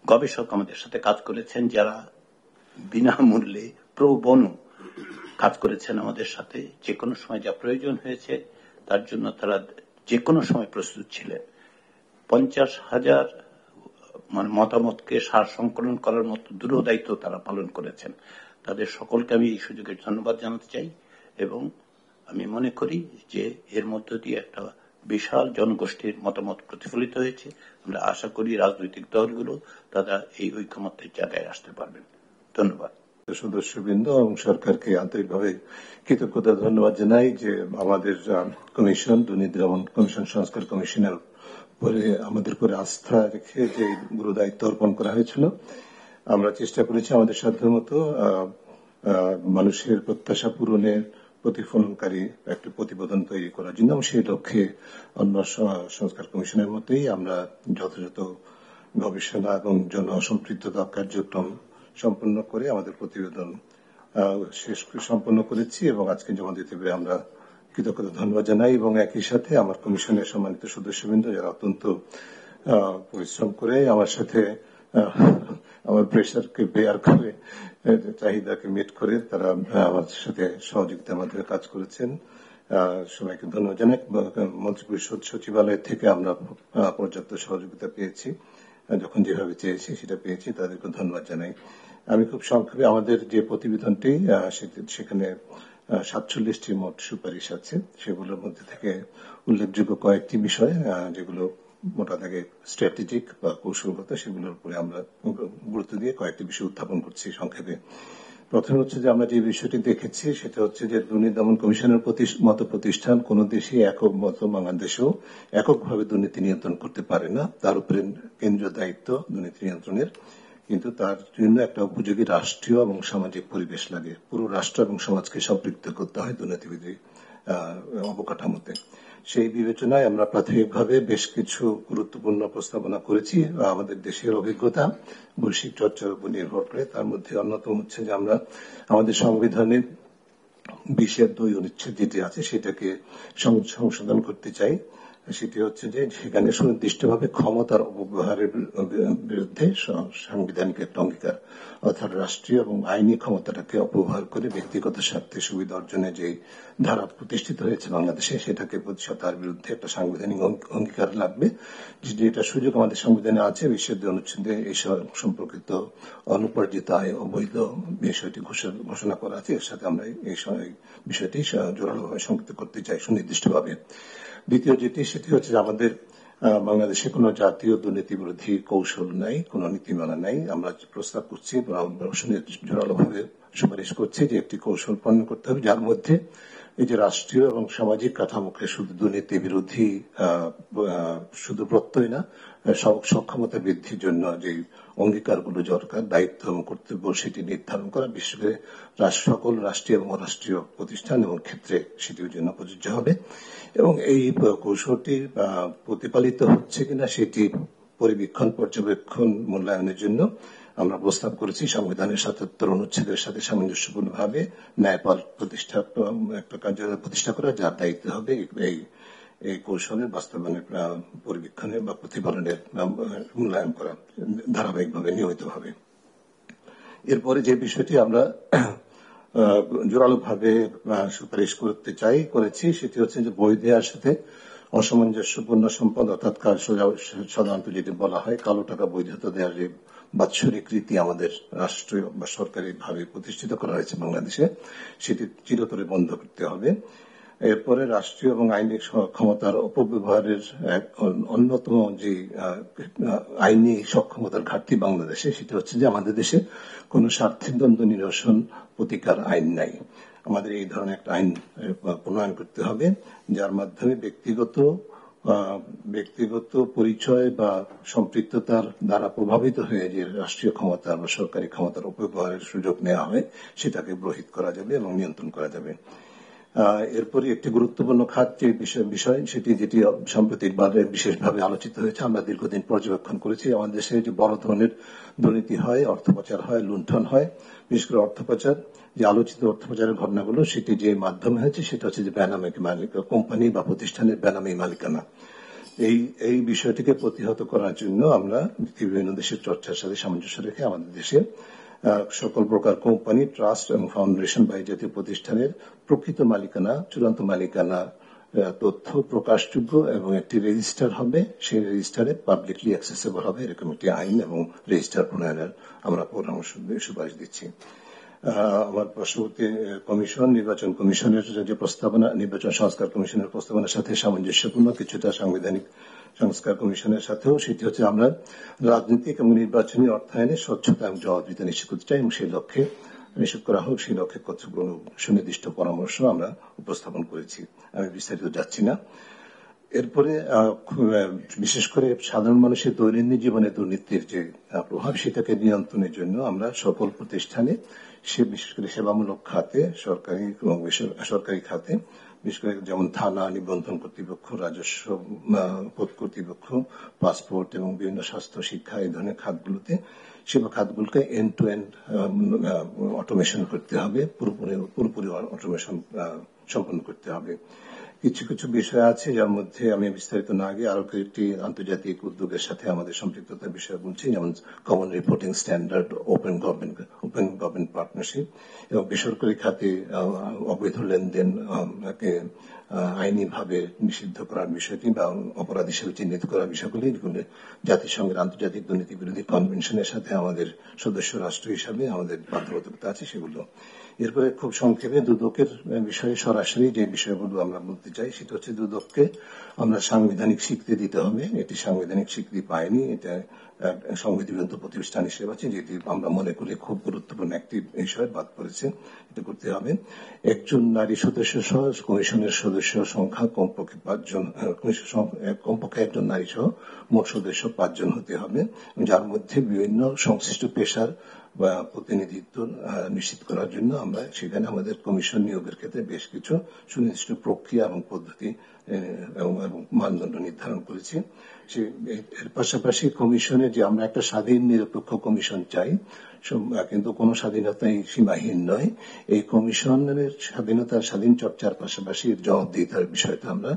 গবেষক আমাদের সাথে কাজ করেছেন, যারা বিনামূল্যে প্রো বনো কাজ করেছেন আমাদের সাথে। যে কোনো সময় যা প্রয়োজন হয়েছে তার জন্য তারা যে কোনো সময় প্রস্তুত ছিলেন। 50,000 মতামতকে সার সংকলন করার মতো দূরহ দায়িত্ব তারা পালন করেছেন। তাদের সকলকে আমি এই সুযোগে ধন্যবাদ জানাতে চাই এবং আমি মনে করি যে এর মধ্য দিয়ে একটা বিশাল জনগোষ্ঠীর মতামত প্রতিফলিত হয়েছে। আমরা আশা করি রাজনৈতিক দলগুলো তারা এই ঐকমত্যের জায়গায় আসতে পারবেন। ধন্যবাদ। সদস্যবৃন্দ এবং সরকারকে আন্তরিকভাবে কৃতজ্ঞতা ধন্যবাদ জানাই যে আমাদের কমিশন, দুর্নীতি দমন কমিশন সংস্কার কমিশনের উপরে আমাদের উপরে আস্থা রেখে যে গুরু দায়িত্ব অর্পণ করা হয়েছিল। আমরা চেষ্টা করেছি আমাদের সাধ্যমতো মানুষের প্রত্যাশা পূরণের প্রতিফলনকারী একটি প্রতিবেদন তৈরি করার জন্য। সেই লক্ষ্যে অন্য সংস্কার কমিশনের মতোই আমরা যথাযথ গবেষণা এবং জনসম্পৃক্ততা কার্যক্রম সম্পন্ন করে আমাদের প্রতিবেদন শেষ সম্পন্ন করেছি এবং আজকে জমা দিতে পেরে আমরা কৃতজ্ঞতা ধন্যবাদ জানাই। এবং একই সাথে আমার কমিশনের সম্মানিত সদস্যবৃন্দ যারা অত্যন্ত পরিশ্রম করে আমার সাথে আমার প্রেশারকে বেয়ার করে, চাহিদাকে মিট করে তারা আমার সাথে সহযোগিতার মাধ্যমে কাজ করেছেন, সবাইকে ধন্যবাদ জানাই। মন্ত্রিপরিষদ সচিবালয় থেকে আমরা পর্যাপ্ত সহযোগিতা পেয়েছি, যখন যেভাবে চেয়েছি সেটা পেয়েছি, তাদেরকে ধন্যবাদ জানাই। আমি খুব সংক্ষেপে আমাদের যে প্রতিবেদনটি সেখানে 47টি মোট সুপারিশ আছে, সেগুলোর মধ্যে থেকে উল্লেখযোগ্য কয়েকটি বিষয় যেগুলো মোটা দাগে স্ট্র্যাটেজিক বা কৌশলগত, সেগুলোর উপরে আমরা গুরুত্ব দিয়ে কয়েকটি বিষয় উত্থাপন করছি সংক্ষেপে। প্রথমে হচ্ছে যে আমরা যে বিষয়টি দেখেছি সেটা হচ্ছে যে দুর্নীতি দমন কমিশনের মতো প্রতিষ্ঠান কোন দেশে একক মতো বাংলাদেশেও এককভাবে দুর্নীতি নিয়ন্ত্রণ করতে পারে না। তার উপরে কেন্দ্রীয় দায়িত্ব দুর্নীতি নিয়ন্ত্রণের, কিন্তু তার জন্য একটা উপযোগী রাষ্ট্রীয় এবং সামাজিক পরিবেশ লাগে। পুরো রাষ্ট্র এবং সমাজকে সম্পৃক্ত করতে হয় দুর্নীতিবিধি অবকাঠামোতে। সেই বিবেচনায় আমরা প্রাথমিকভাবে বেশ কিছু গুরুত্বপূর্ণ প্রস্তাবনা করেছি আমাদের দেশের অভিজ্ঞতা বৈশ্বিক চর্চার উপর নির্ভর করে। তার মধ্যে অন্যতম হচ্ছে যে আমরা আমাদের সংবিধানের 20(2) অনুচ্ছেদ যেটি আছে সেটাকে সংশোধন করতে চাই। সেটি হচ্ছে যে সেখানে সুনির্দিষ্টভাবে ক্ষমতার অপব্যবহারের বিরুদ্ধে সাংবিধানিক একটা অঙ্গীকার, অর্থাৎ রাষ্ট্রীয় এবং আইনি ক্ষমতাটাকে অপব্যবহার করে ব্যক্তিগত স্বার্থে সুবিধা অর্জনে যে ধারা প্রতিষ্ঠিত হয়েছে বাংলাদেশে, সেটাকে তার বিরুদ্ধে একটা সাংবিধানিক অঙ্গীকার লাগবে। যেটা সুযোগ আমাদের সংবিধানে আছে, 20(2) অনুচ্ছেদে এই সম্পর্কিত অনুপার্জিত আয় অবৈধ বিষয়টি ঘোষণা করা আছে। এর সাথে আমরা এই বিষয়টি জোরালোভাবে সংযুক্ত করতে চাই সুনির্দিষ্টভাবে। দ্বিতীয় যেটি সেটি হচ্ছে আমাদের বাংলাদেশে কোনো জাতীয় দুর্নীতি বিরোধী কৌশল নাই, কোনো নীতিমালা নাই। আমরা প্রস্তাব করছি, জোরালোভাবে সুপারিশ করছি যে একটি কৌশল প্রণয়ন করতে হবে যার মধ্যে এই যে রাষ্ট্রীয় এবং সামাজিক কাঠামোকে শুধু দুর্নীতি বিরোধী শুধু প্রত্যয় না, সক্ষমতা বৃদ্ধির জন্য যে অঙ্গীকারগুলো দরকার, দায়িত্ব এবং কর্তব্য সেটি নির্ধারণ করা, বিশেষ করে সকল রাষ্ট্রীয় এবং অরাষ্ট্রীয় প্রতিষ্ঠান এবং ক্ষেত্রে সেটির জন্য প্রযোজ্য হবে। এবং এই কৌশলটি প্রতিপালিত হচ্ছে কিনা সেটি পরিবীক্ষণ, পর্যবেক্ষণ, মূল্যায়নের জন্য আমরা প্রস্তাব করেছি সংবিধানের ৭৭ অনুচ্ছেদের সাথে সামঞ্জস্যপূর্ণভাবে ন্যায়পাল একটা কার্যালয় প্রতিষ্ঠা করা, যার দায়িত্ব হবে এই কৌশলের বাস্তবায়নের পরিবীক্ষণের বা প্রতিপালনের মূল্যায়ন করা ধারাবাহিকভাবে, নিয়মিতভাবে। এরপরে যে বিষয়টি আমরা জোরালোভাবে সুপারিশ করেছি সেটি হচ্ছে যে বই দেওয়ার সাথে অসামঞ্জস্যপূর্ণ সম্পদ, অর্থাৎ সাধারণত যেটি বলা হয় কালো টাকা বৈধতা দেওয়ার যে বাৎসরিক রীতি আমাদের রাষ্ট্রীয় বা সরকারি ভাবে প্রতিষ্ঠিত করা হয়েছে বাংলাদেশে, সেটি চিরতরে বন্ধ করতে হবে। এরপরে রাষ্ট্রীয় এবং আইনি ক্ষমতার অপব্যবহারের অন্যতম যে আইনি সক্ষমতার ঘাটতি বাংলাদেশে, সেটা হচ্ছে যে আমাদের দেশে কোন স্বার্থের দ্বন্দ্ব নিরসন প্রতিকার আইন নাই। আমাদের এই ধরনের একটা আইন প্রণয়ন করতে হবে, যার মাধ্যমে ব্যক্তিগত পরিচয় বা সম্পৃক্ততার দ্বারা প্রভাবিত হয়ে যে রাষ্ট্রীয় ক্ষমতা বা সরকারি ক্ষমতার অপব্যবহারের সুযোগ নেওয়া হয় সেটাকে রহিত করা যাবে এবং নিয়ন্ত্রণ করা যাবে। এরপরে একটি গুরুত্বপূর্ণ খাত যে বিষয় সেটি যেটি সাম্প্রতিকভাবে বিশেষভাবে আলোচিত হয়েছে, আমরা দীর্ঘদিন পর্যবেক্ষণ করেছি আমাদের দেশে যে বড় ধরনের দুর্নীতি হয়, অর্থ পাচার হয়, লুণ্ঠন হয়। বিশেষ করে অর্থ পাচার, যে আলোচিত অর্থ পাচারের ঘটনাগুলো সেটি যে মাধ্যমে হয়েছে সেটা হচ্ছে যে বেনামে কোম্পানি বা প্রতিষ্ঠানের বেনামে মালিকানা। এই বিষয়টিকে প্রতিহত করার জন্য আমরা বিভিন্ন দেশের চর্চার সাথে সামঞ্জস্য রেখে আমাদের দেশে সকল প্রকার কোম্পানি, ট্রাস্ট এবং ফাউন্ডেশন বা এই জাতীয় প্রতিষ্ঠানের প্রকৃত মালিকানা, চূড়ান্ত মালিকানা তথ্য প্রকাশযোগ্য এবং একটি রেজিস্টার হবে, সেই রেজিস্টারে পাবলিকলি অ্যাক্সেসিবল হবে, এরকম একটি আইন এবং রেজিস্টার প্রণয়নের আমরা পরামর্শ সুপারিশ দিচ্ছি। আমার পার্শ্ববর্তী কমিশন, নির্বাচন কমিশনের যে প্রস্তাবনা, নির্বাচন সংস্কার কমিশনের প্রস্তাবনার সাথে সামঞ্জস্যপূর্ণ কিছুটা সাংবিধানিক সংস্কার কমিশনের সাথেও, সেটি হচ্ছে আমরা রাজনৈতিক এবং নির্বাচনী অর্থায়নে স্বচ্ছতা এবং জবাবদিহিতা নিশ্চিত করতে চাই এবং সেই লক্ষ্যে নিশ্চিত করা হোক, সেই লক্ষ্যে কতগুলো সুনির্দিষ্ট পরামর্শ আমরা উপস্থাপন করেছি। আমি বিস্তারিত যাচ্ছি না। এরপরে বিশেষ করে সাধারণ মানুষের দৈনন্দিন জীবনে দুর্নীতির যে প্রভাব সেটাকে নিয়ন্ত্রণের জন্য আমরা সকল প্রতিষ্ঠানে, বিশেষ করে সেবামূলক খাতে, সরকারি এবং বেসরকারি খাতে, বিশেষ করে যেমন থানা, নিবন্ধন কর্তৃপক্ষ, রাজস্ব কর্তৃপক্ষ, পাসপোর্ট এবং বিভিন্ন স্বাস্থ্য, শিক্ষা, এই ধরনের খাতগুলোতে, সেবা খাতগুলোকে এন্ড টু এন্ড অটোমেশন করতে হবে, পুরোপুরি অটোমেশন সম্পন্ন করতে হবে। কিছু কিছু বিষয় আছে যার মধ্যে আমি বিস্তারিত না গিয়ে আরো কয়েকটি আন্তর্জাতিক উদ্যোগের সাথে আমাদের সম্পৃক্ততার বিষয় বলছি, যেমন common reporting standard, open government partnership এবং বেসরকারি খাতে অবৈধ লেনদেন আইনিভাবে নিষিদ্ধ করার বিষয়টি বা অপরাধ হিসেবে চিহ্নিত করার বিষয়গুলি, যেগুলো জাতিসংঘের আন্তর্জাতিক দুর্নীতি বিরোধী কনভেনশনের সাথে আমাদের সদস্য রাষ্ট্র হিসাবে আমাদের বাধ্যবাধকতা আছে সেগুলো। এরপরে খুব সংক্ষেপে দুদকের বিষয়ে সরাসরি যে বিষয়গুলো আমরা বলতে চাই সেটা হচ্ছে দুদককে আমরা সাংবিধানিক স্বীকৃতি দিতে হবে। এটি সাংবিধানিক স্বীকৃতি পায়নি, এটা সংবিধিবদ্ধ প্রতিষ্ঠান হিসেবে আছে, যেটি আমরা মনে করি খুব গুরুত্বপূর্ণ একটি বিষয় বাদ পড়েছে, এটা করতে হবে। একজন নারী সদস্য সহ কমিশনের সদস্য সংখ্যা কমপক্ষে 5 জন, কমপক্ষে একজন নারী সহ মোট সদস্য 5 জন হতে হবে, যার মধ্যে বিভিন্ন সংশ্লিষ্ট পেশার বা প্রতিনিধিত্ব নিশ্চিত করার জন্য আমরা সেখানে আমাদের কমিশন নিয়োগের ক্ষেত্রে বেশ কিছু সুনির্দিষ্ট প্রক্রিয়া এবং পদ্ধতি এবং মানদণ্ড নির্ধারণ করেছি। এর পাশাপাশি কমিশনে যে আমরা একটা স্বাধীন নিরপেক্ষ কমিশন চাই, কিন্তু কোনো স্বাধীনতাই সীমাহীন নয়। এই কমিশনের স্বাধীনতার স্বাধীন চর্চার পাশাপাশি জবাবদিহিতার বিষয়টা আমরা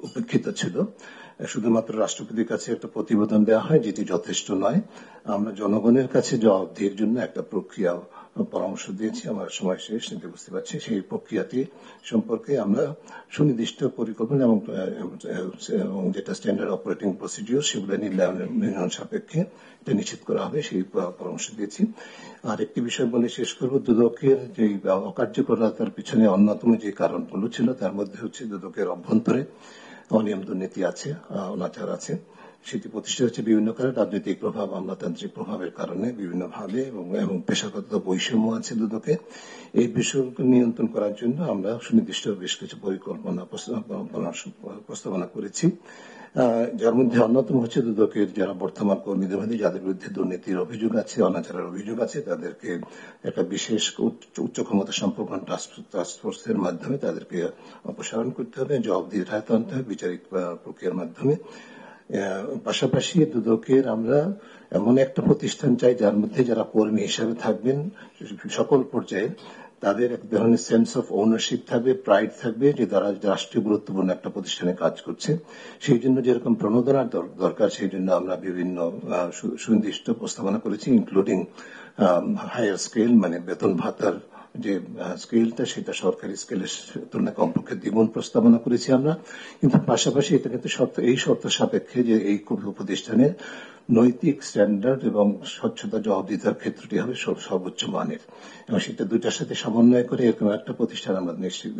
উপেক্ষিত ছিল। শুধুমাত্র রাষ্ট্রপতির কাছে একটা প্রতিবেদন দেওয়া হয়, যেটি যথেষ্ট নয়। আমরা জনগণের কাছে জবাবদিহির জন্য একটা প্রক্রিয়া পরামর্শ দিয়েছি। আমার সময় শেষ, নিতে বুঝতে পারছি। সেই প্রক্রিয়াটি সম্পর্কে আমরা সুনির্দিষ্ট পরিকল্পনা এবং যেটা স্ট্যান্ডার্ড অপারেটিং প্রসিডিওর, সেগুলো নির্ধারণ সাপেক্ষে এটা নিশ্চিত করা হবে, সেই পরামর্শ দিয়েছি। আর একটি বিষয় বলে শেষ করব, দুদকের যে অকার্যকরতার পিছনে অন্যতম যে কারণগুলো ছিল তার মধ্যে হচ্ছে দুদকের অভ্যন্তরে অনিয়ম দুর্নীতি আছে, অনাচার আছে। সেটি প্রতিষ্ঠা হচ্ছে বিভিন্ন কারণে, রাজনৈতিক প্রভাব, আমলাতান্ত্রিক প্রভাবের কারণে বিভিন্নভাবে, এবং পেশাগত বৈষম্য আছে দুদকে। এই বিষয়কে নিয়ন্ত্রণ করার জন্য আমরা সুনির্দিষ্ট বেশ কিছু পরিকল্পনা প্রস্তাবনা করেছি, যার মধ্যে অন্যতম হচ্ছে দুদকের যারা বর্তমান কর্মীদের মধ্যে যাদের বিরুদ্ধে দুর্নীতির অভিযোগ আছে, অনাচারের অভিযোগ আছে, তাদেরকে একটা বিশেষ উচ্চ ক্ষমতা সম্পন্ন টাস্কফোর্সের মাধ্যমে তাদেরকে অপসারণ করতে হবে, জবাবদিহির আওতায় আনতে হবে বিচারিক প্রক্রিয়ার মাধ্যমে। পাশাপাশি দুদকের আমরা এমন একটা প্রতিষ্ঠান চাই যার মধ্যে যারা কর্মী হিসাবে থাকবেন সকল পর্যায়ে তাদের এক ধরনের সেন্স অফ ওনারশিপ থাকবে, প্রাইড থাকবে যে তারা রাষ্ট্রীয় গুরুত্বপূর্ণ একটা প্রতিষ্ঠানে কাজ করছে। সেই জন্য যেরকম প্রণোদনার দরকার, সেই জন্য আমরা বিভিন্ন সুনির্দিষ্ট প্রস্তাবনা করেছি, ইনক্লুডিং হায়ার স্কেল, মানে বেতন ভাতার যে স্কেলটা সেটা সরকারি স্কেলের তুলনায় কমপক্ষে দ্বিগুণ প্রস্তাবনা করেছি আমরা। কিন্তু পাশাপাশি এটা কিন্তু এই শর্ত সাপেক্ষে যে এই প্রতিষ্ঠানের নৈতিক স্ট্যান্ডার্ড এবং স্বচ্ছতা জবাবদিহিতার ক্ষেত্রটি হবে সর্বোচ্চ মানের, এবং সেটা দুইটার সাথে সমন্বয় করে এরকম একটা প্রতিষ্ঠান আমরা নিশ্চিত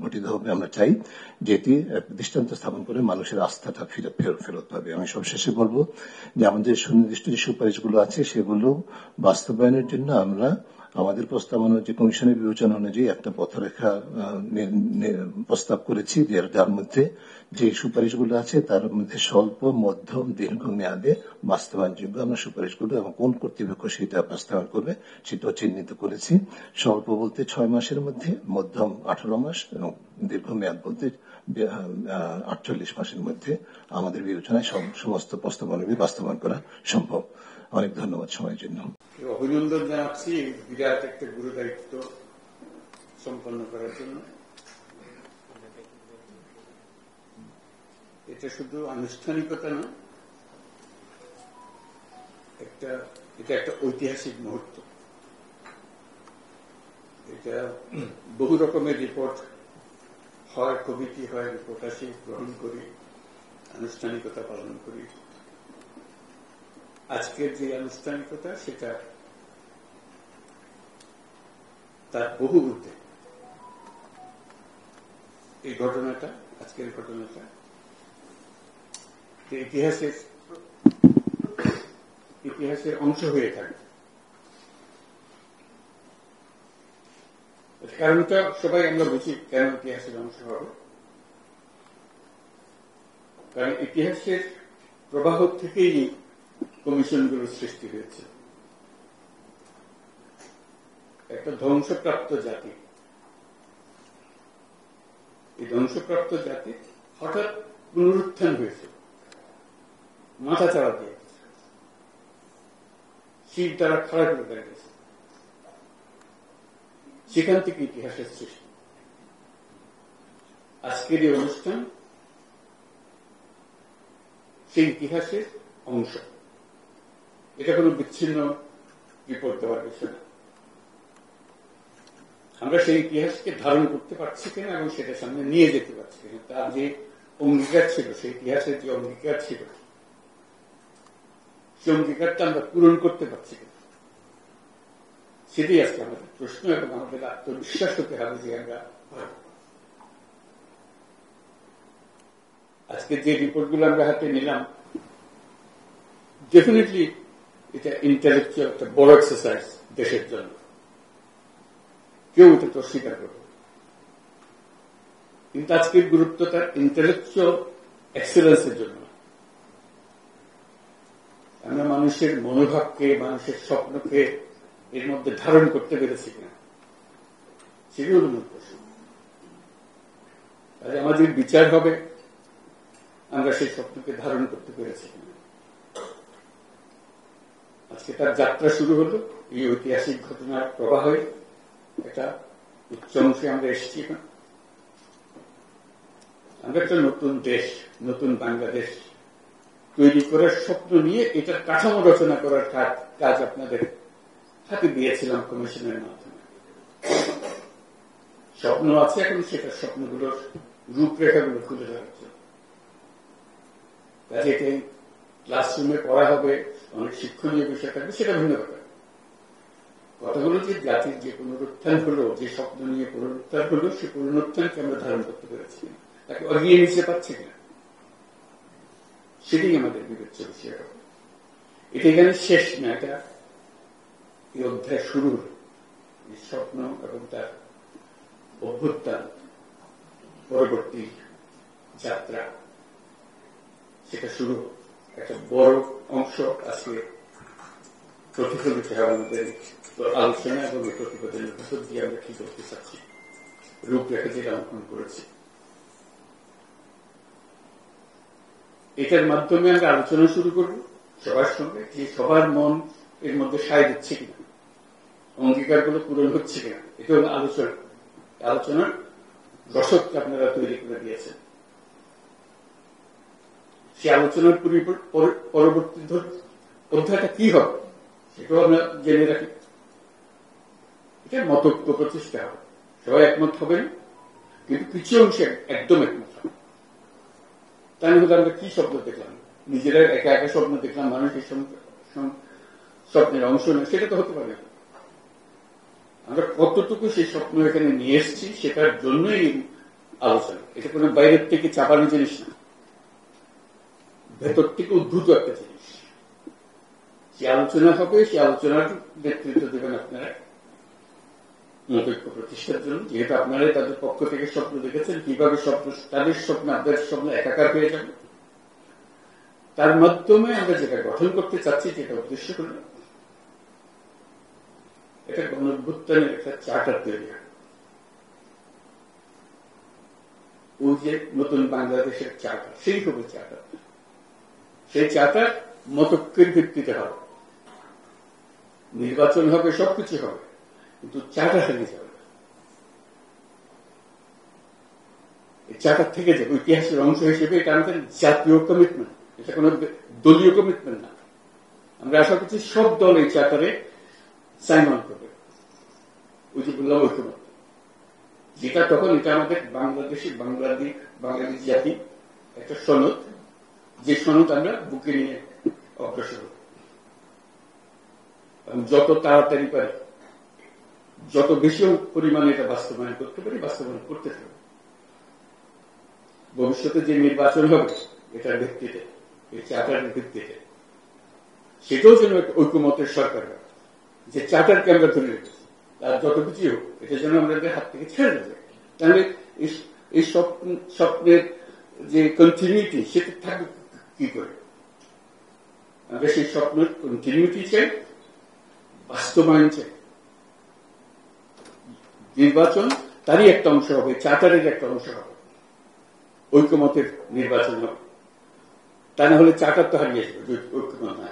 গঠিত হবে আমরা চাই, যেটি দৃষ্টান্ত স্থাপন করে মানুষের আস্থাটা ফেরত পাবে। আমি সবশেষে বলবো যে আমাদের সুনির্দিষ্ট যে সুপারিশগুলো আছে সেগুলো বাস্তবায়নের জন্য আমরা আমাদের প্রস্তাবনা যে কমিশনের বিবেচনা অনুযায়ী একটা পথরেখা প্রস্তাব করেছি, যার মধ্যে যে সুপারিশগুলো আছে তার মধ্যে স্বল্প, মধ্যম, দীর্ঘ মেয়াদে বাস্তবায়নযোগ্য আমরা সুপারিশগুলো এবং কোন কর্তৃপক্ষ সেটা বাস্তবায়ন করবে সেটাও চিহ্নিত করেছি। স্বল্প বলতে 6 মাসের মধ্যে, মধ্যম 18 মাস এবং দীর্ঘ মেয়াদ বলতে 48 মাসের মধ্যে আমাদের বিবেচনায় সমস্ত প্রস্তাবনাগুলি বাস্তবায়ন করা সম্ভব। অনেক ধন্যবাদ সময়ের জন্য। অভিনন্দন জানাচ্ছি বিরাট একটা গুরু দায়িত্ব সম্পন্ন করার জন্য। এটা শুধু আনুষ্ঠানিকতা না, এটা একটা ঐতিহাসিক মুহূর্ত। এটা বহু রকমের রিপোর্ট হয়, কমিটি হয়, রিপোর্ট আসি, গ্রহণ করি, আনুষ্ঠানিকতা পালন করি। আজকের যে আনুষ্ঠানিকতা সেটা তার বহু ঊর্ধ্বে। এই ঘটনাটা, আজকের ঘটনাটা ইতিহাসের অংশ হয়ে থাকে। কারণটা সবাই আমরা বুঝি কেন ইতিহাসের অংশ হবে। কারণ ইতিহাসের প্রবাহ থেকেই কমিশনগুলোর সৃষ্টি হয়েছে। একটা ধ্বংসপ্রাপ্ত জাতি, এই ধ্বংসপ্রাপ্ত জাতি হঠাৎ পুনরুত্থান হয়েছে, মাথা চাড়া দিয়ে শির দ্বারা খাড়া করে দাঁড়িয়েছে। সেখান থেকে ইতিহাসের সৃষ্টি। আজকের এই অনুষ্ঠান সেই ইতিহাসের অংশ। এটা কোনো বিচ্ছিন্ন রিপোর্ট দেওয়ার বিষয় না। আমরা সেই ইতিহাসকে ধারণ করতে পারছি কিনা এবং সেটা সামনে নিয়ে যেতে পারছি কিনা, তার যে অঙ্গীকার ছিল, সেই ইতিহাসের যে অঙ্গীকার ছিল, সেই অঙ্গীকারটা আমরা পূরণ করতে পারছি কিনা, সেটাই আজকে আমাদের প্রশ্ন। এবং আমাদের আত্মবিশ্বাস হতে হবে যে আমরা আজকে যে রিপোর্টগুলো আমরা হাতে নিলাম, ডেফিনেটলি এটা ইন্টেলেকচুয়াল একটা বড় এক্সারসাইজ দেশের জন্য। কেউ এটা তো স্বীকার করবে, কিন্তু আজকের গুরুত্ব তার ইন্টেলেকচুয়াল এক্সেলেন্সের জন্য। আমরা মানুষের মনোভাবকে, মানুষের স্বপ্নকে এর মধ্যে ধারণ করতে পেরেছি কিনা, সেগুলো হল মূল প্রশ্ন। তাহলে আমাদের বিচার হবে আমরা সেই স্বপ্নকে ধারণ করতে পেরেছি কিনা। আজকে তার যাত্রা শুরু হলো এই ঐতিহাসিক ঘটনার প্রবাহে। একটা উচ্চ অংশে আমরা এসেছি। আমরা একটা নতুন দেশ, নতুন বাংলাদেশ তৈরি করার স্বপ্ন নিয়ে এটার কাঠামো রচনা করার কাজ আপনাদের হাতে দিয়েছিলাম কমিশনের মাধ্যমে। স্বপ্ন আছে, এখন সেটা স্বপ্নগুলোর রূপরেখাগুলো তুলে ধরার জন্য। কাজে এটাই ক্লাসরুমে পড়া হবে, অনেক শিক্ষণীয় বিষয় থাকবে, সেটা ভিন্ন কথা। কথাগুলো যে জাতির যে পুনরুত্থান হলো, যে স্বপ্ন নিয়ে পুনরুত্থান হলো, সেই পুনরুত্থানকে আমরা ধারণ করতে পেরেছি, তাকে এগিয়ে নিতে পারছি কিনা, সেটাই আমাদের বিবেচ্য বিষয় হবে। এটা এখানে শেষ না, এটা এই অধ্যায় শুরুর স্বপ্ন এবং তার অভ্যুত্থান পরবর্তী যাত্রা, সেটা শুরু একটা বড় অংশ আজকে প্রতিফলিত হয় আমাদের আলোচনা এবং এই প্রতিবেদনের ভিতর দিয়ে আমরা কি করতে চাচ্ছি, রূপরেখা যেটা অঙ্কন করেছি। এটার মাধ্যমে আমরা আলোচনা শুরু করব সবার সঙ্গে, যে সবার মন এর মধ্যে সায় দিচ্ছে কিনা, অঙ্গীকারগুলো পূরণ হচ্ছে কিনা। এটা হল আলোচনার দর্শককে আপনারা তৈরি করে দিয়েছেন। সে আলোচনার পরবর্তী অধ্যায়টা কি হবে সেটাও আমরা জেনে রাখি। এটা মতৈক্য প্রতিষ্ঠা হবে, সবাই একমত হবেন, কিন্তু কিছু অংশে একদম একমত হবে। তাই হলে আমরা কি স্বপ্ন দেখলাম, নিজেরা একা একা স্বপ্ন দেখলাম, মানুষ এই স্বপ্নের অংশ নয়, সেটা তো হতে পারে না। আমরা কতটুকু সেই স্বপ্ন এখানে নিয়ে এসেছি সেটার জন্যই আলোচনা। এটা কোনো বাইরের থেকে চাপানো জিনিস না, ভেতর থেকে উদ্ভূত একটা জিনিস। যে আলোচনা হবে, সে আলোচনার নেতৃত্ব দেবেন আপনারা মতৈক্য প্রতিষ্ঠার জন্য। যেহেতু আপনারা তাদের পক্ষ থেকে স্বপ্ন দেখেছেন, কিভাবে স্বপ্ন তাদের স্বপ্ন আপনাদের স্বপ্ন একাকার হয়ে যাবে, তার মাধ্যমে আমরা যেটা গঠন করতে চাচ্ছি, যেটা উদ্দেশ্য হল এটা গণঅভ্যুত্থানের একটা চার্টার তৈরি হয়। ওই যে নতুন বাংলাদেশের চার্টার, সেই হবে চার্টার। সেই চার্টার মতৈক্যের ভিত্তিতে হবে, নির্বাচন হবে, সবকিছু হবে, কিন্তু চার্টার থেকে যাবে। এই চার্টার থেকে যাবে ইতিহাসের অংশ হিসেবে। এটা আমাদের জাতীয় কমিটমেন্ট, এটা কোন দলীয় কমিটমেন্ট না। আমরা আশা করছি সব দল এই চার্টারে সাইন অন করবে। ওই যে বললাম ঐক্যমত, যেটা তখন এটা আমাদের বাংলাদেশ জাতি একটা সনদ, যে সনদ আমরা বুকে নিয়ে অগ্রসর হব এবং যত তাড়াতাড়ি পারি, যত বেশি পরিমাণে এটা বাস্তবায়ন করতে পারি, বাস্তবায়ন করতে পারি। ভবিষ্যতে যে নির্বাচন হবে এটার ভিত্তিতে, এই চার্টারের ভিত্তিতে, সেটাও যেন ঐক্যমতের সরকার হবে। যে চার্টারকে আমরা ধরে রেখেছি, তার যত কিছু হোক, এটা যেন আমাদের হাত থেকে ছেড়ে দেবে। তাহলে এই স্বপ্নের যে কন্টিনিউটি, সেটা থাকবে কি করে? আমরা সেই স্বপ্নের কন্টিনিউটি চাই, বাস্তবায়ন চাই। নির্বাচন তারই একটা অংশ হবে, চার্টারের একটা অংশ হবে, ঐক্যমতের নির্বাচন হবে। তা না হলে চার্টার তো হারিয়ে যাবে, ঐক্যমত না।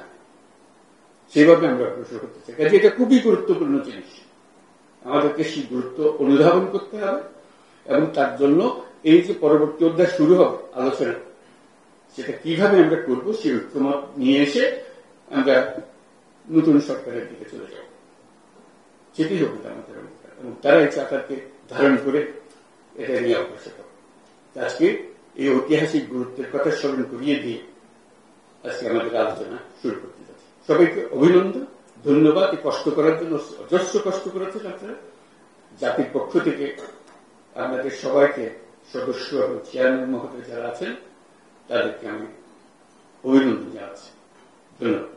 সেভাবে আমরা অগ্রসর করতে চাই। কাজে এটা খুবই গুরুত্বপূর্ণ জিনিস, আমাদেরকে সেই গুরুত্ব অনুধাবন করতে হবে। এবং তার জন্য এই যে পরবর্তী অধ্যায় শুরু হবে আলোচনা, সেটা কিভাবে আমরা করবো, সেই ঐক্যমত নিয়ে এসে আমরা নতুন সরকারের দিকে চলে যাব, সেটি হবে আমাদের অধিকার। এবং তারা এই চাকারকে ধারণ করে এটা নিয়ে অগ্রসর হবে। আজকে এই ঐতিহাসিক গুরুত্বের কথা স্মরণ করিয়ে দিয়ে আজকে আমাদের আলোচনা শুরু করতে যাচ্ছি। সবাইকে অভিনন্দন, ধন্যবাদ। কষ্ট করার জন্য অজস্র কষ্ট করেছেন আপনারা। জাতির পক্ষ থেকে আপনাদের সবাইকে, সদস্য এবং চেয়ারম্যান মহোদয় যারা আছেন, তাদেরকে আমি অভিনন্দন জানাচ্ছি। ধন্যবাদ।